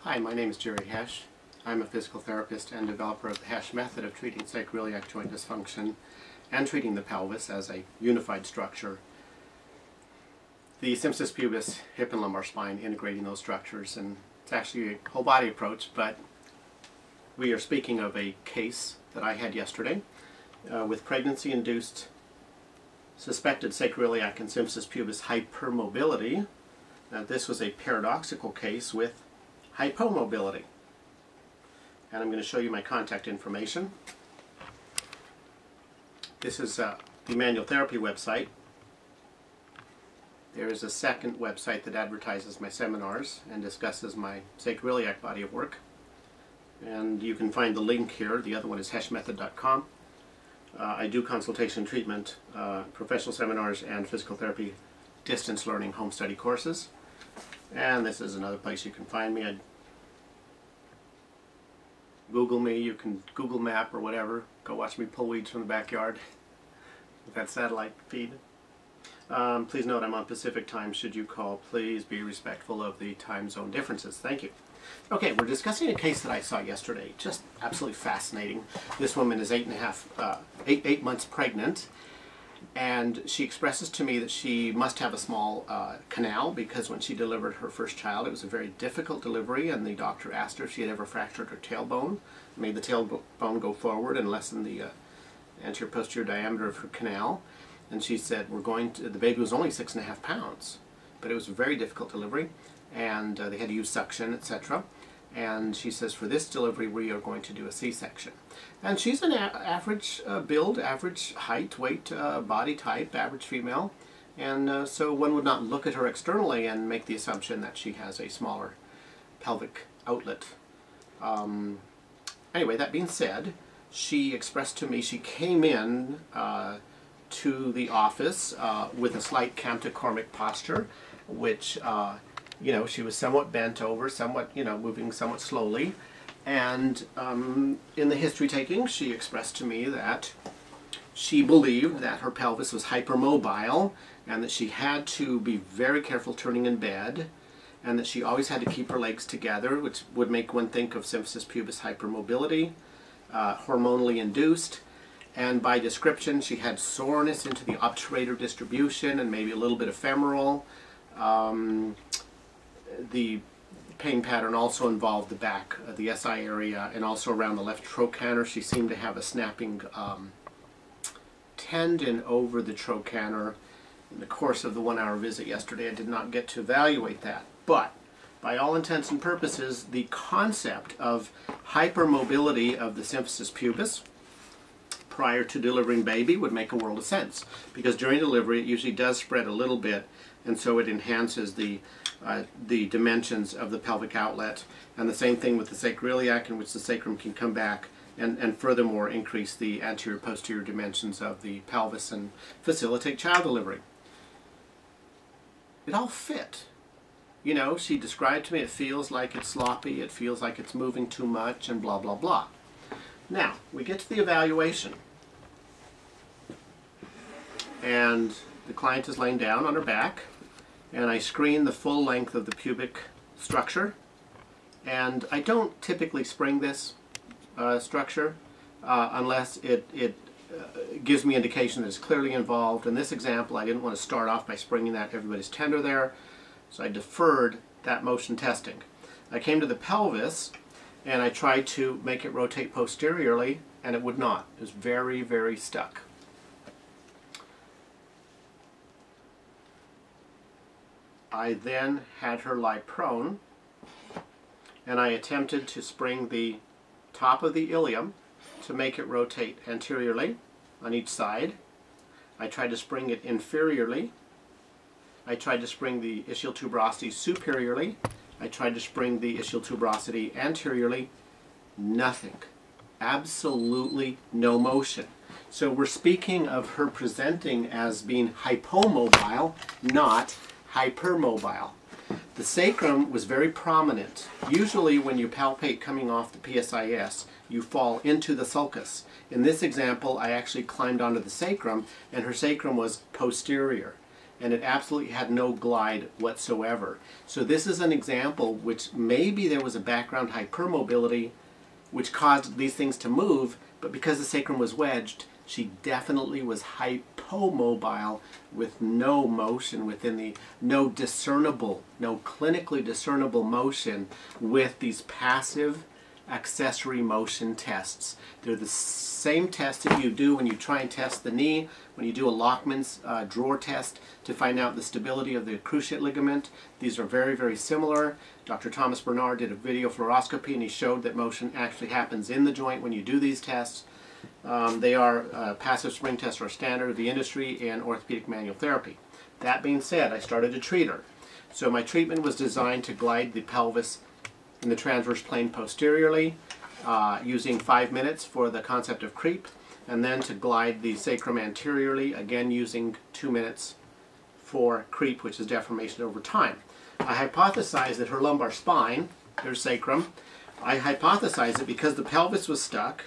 Hi, my name is Jerry Hesch. I'm a physical therapist and developer of the Hesch Method of treating sacroiliac joint dysfunction and treating the pelvis as a unified structure. The symphysis pubis, hip and lumbar spine, integrating those structures, and it's actually a whole body approach, but we are speaking of a case that I had yesterday with pregnancy-induced suspected sacroiliac and symphysis pubis hypermobility. Now this was a paradoxical case with hypomobility. And I'm going to show you my contact information. This is the manual therapy website. There is a second website that advertises my seminars and discusses my sacroiliac body of work. And you can find the link here. The other one is heschmethod.com. I do consultation treatment, professional seminars, and physical therapy distance learning home study courses. And this is another place you can find me. Google me, you can Google map or whatever. Go watch me pull weeds from the backyard with that satellite feed. Please note I'm on Pacific time. Should you call, please be respectful of the time zone differences. Thank you. Okay, we're discussing a case that I saw yesterday. Just absolutely fascinating. This woman is 8 months pregnant, and she expresses to me that she must have a small canal because when she delivered her first child, it was a very difficult delivery, and the doctor asked her if she had ever fractured her tailbone, made the tailbone go forward and lessen the anterior posterior diameter of her canal. And she said, the baby was only 6.5 pounds, but it was a very difficult delivery, and they had to use suction, etc. And she says, for this delivery, we are going to do a C-section. And she's an average build, average height, weight, body type, average female. And so one would not look at her externally and make the assumption that she has a smaller pelvic outlet. Anyway, that being said, she expressed to me, she came in to the office with a slight camptocormic posture, which you know, she was somewhat bent over, somewhat, you know, moving somewhat slowly. And in the history taking, she expressed to me that she believed that her pelvis was hypermobile and that she had to be very careful turning in bed, and that she always had to keep her legs together, which would make one think of symphysis pubis hypermobility, hormonally induced. And by description, she had soreness into the obturator distribution and maybe a little bit of femoral. The pain pattern also involved the back, the SI area, and also around the left trochanter. She seemed to have a snapping tendon over the trochanter. In the course of the 1-hour visit yesterday, I did not get to evaluate that. But by all intents and purposes, the concept of hypermobility of the symphysis pubis prior to delivering baby would make a world of sense, because during delivery it usually does spread a little bit, and so it enhances the dimensions of the pelvic outlet. And the same thing with the sacroiliac, in which the sacrum can come back and furthermore increase the anterior posterior dimensions of the pelvis and facilitate child delivery. It all fit. You know, she described to me it feels like it's sloppy, it feels like it's moving too much, and blah blah blah. Now we get to the evaluation, and the client is laying down on her back, and I screen the full length of the pubic structure. And I don't typically spring this structure unless it gives me indication that it's clearly involved. In this example, I didn't want to start off by springing that. Everybody's tender there, so I deferred that motion testing. I came to the pelvis, and I tried to make it rotate posteriorly, and it would not. It was very, very stuck. I then had her lie prone, and I attempted to spring the top of the ilium to make it rotate anteriorly on each side. I tried to spring it inferiorly. I tried to spring the ischial tuberosity superiorly. I tried to spring the ischial tuberosity anteriorly. Nothing. Absolutely no motion. So we're speaking of her presenting as being hypomobile, not hypermobile. The sacrum was very prominent. Usually when you palpate coming off the PSIS, you fall into the sulcus. In this example, I actually climbed onto the sacrum, and her sacrum was posterior. and it absolutely had no glide whatsoever. So this is an example which maybe there was a background hypermobility which caused these things to move, but because the sacrum was wedged, she definitely was hypomobile with no motion within the, no clinically discernible motion with these passive accessory motion tests. They're the same tests that you do when you try and test the knee, when you do a Lockman's drawer test to find out the stability of the cruciate ligament. These are very, very similar. Dr. Thomas Bernard did a video fluoroscopy and he showed that motion actually happens in the joint when you do these tests. They are passive spring tests are standard of the industry in orthopedic manual therapy. That being said, I started to treat her. So my treatment was designed to glide the pelvis in the transverse plane posteriorly, using 5 minutes for the concept of creep, and then to glide the sacrum anteriorly, again using 2 minutes for creep, which is deformation over time. I hypothesized that her lumbar spine, her sacrum, I hypothesized that because the pelvis was stuck,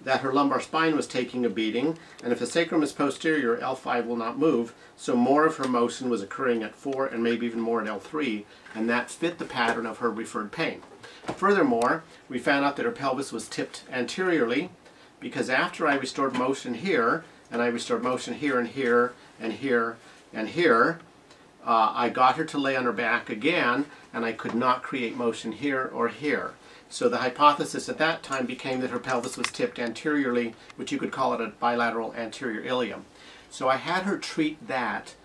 that her lumbar spine was taking a beating, and if the sacrum is posterior, L5 will not move, so more of her motion was occurring at 4 and maybe even more at L3, and that fit the pattern of her referred pain. Furthermore, we found out that her pelvis was tipped anteriorly, because after I restored motion here, and I restored motion here and here and here and here, I got her to lay on her back again, and I could not create motion here or here. So the hypothesis at that time became that her pelvis was tipped anteriorly, which you could call it a bilateral anterior ilium. So I had her treat that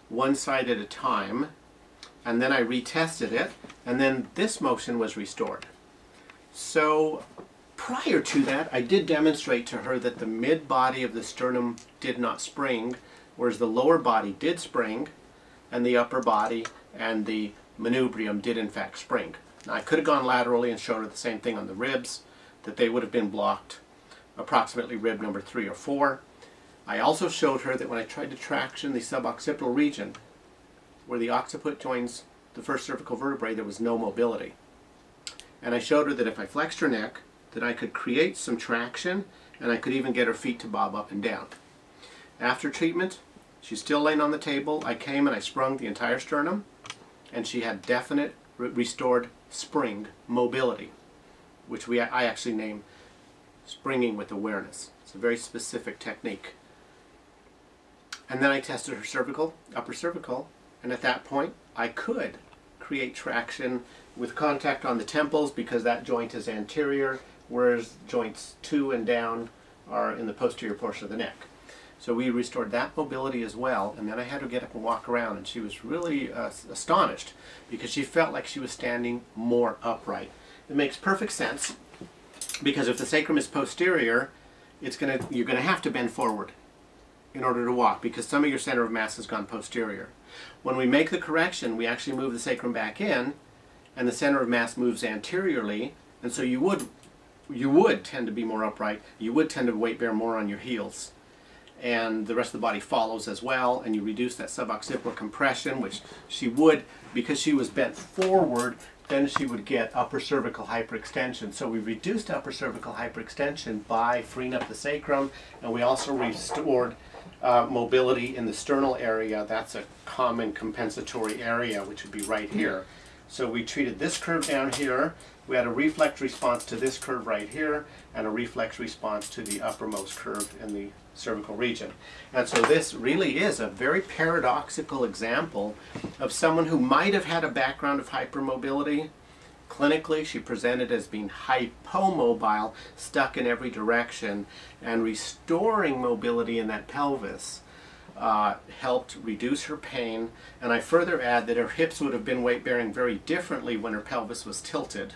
one side at a time, and then I retested it, and then this motion was restored. So prior to that, I did demonstrate to her that the mid-body of the sternum did not spring, whereas the lower body did spring, and the upper body and the manubrium did in fact spring. Now I could have gone laterally and showed her the same thing on the ribs, that they would have been blocked, approximately rib number 3 or 4. I also showed her that when I tried to traction the suboccipital region, where the occiput joins the first cervical vertebrae, there was no mobility. And I showed her that if I flexed her neck, that I could create some traction, and I could even get her feet to bob up and down. After treatment, she's still laying on the table. I came and I sprung the entire sternum, and she had definite restored spring mobility, which I actually name springing with awareness. It's a very specific technique. And then I tested her cervical, upper cervical, and at that point I could create traction with contact on the temples because that joint is anterior, whereas joints 2 and down are in the posterior portion of the neck. So we restored that mobility as well, and then I had her get up and walk around, and she was really astonished because she felt like she was standing more upright. It makes perfect sense because if the sacrum is posterior, you're going to have to bend forward in order to walk because some of your center of mass has gone posterior. When we make the correction, we actually move the sacrum back in, and the center of mass moves anteriorly, and so you would tend to be more upright. You would tend to weight bear more on your heels, and the rest of the body follows as well, and you reduce that suboccipital compression, which she would, because she was bent forward, then she would get upper cervical hyperextension. So we reduced upper cervical hyperextension by freeing up the sacrum, and we also restored mobility in the sternal area. That's a common compensatory area, which would be right here. So we treated this curve down here. We had a reflex response to this curve right here, and a reflex response to the uppermost curve in the cervical region. And so this really is a very paradoxical example of someone who might have had a background of hypermobility. Clinically, she presented as being hypomobile, stuck in every direction, and restoring mobility in that pelvis helped reduce her pain. And I further add that her hips would have been weight bearing very differently when her pelvis was tilted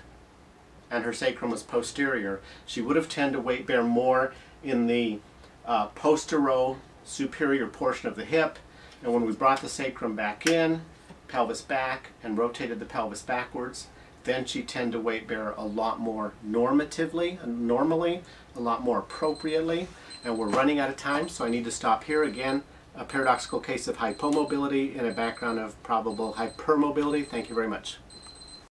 and her sacrum was posterior. She would have tended to weight bear more in the postero superior portion of the hip, and when we brought the sacrum back in, pelvis back, and rotated the pelvis backwards, then she tended to weight bear a lot more normally, a lot more appropriately. And we're running out of time, so I need to stop here. Again, a paradoxical case of hypomobility in a background of probable hypermobility. Thank you very much.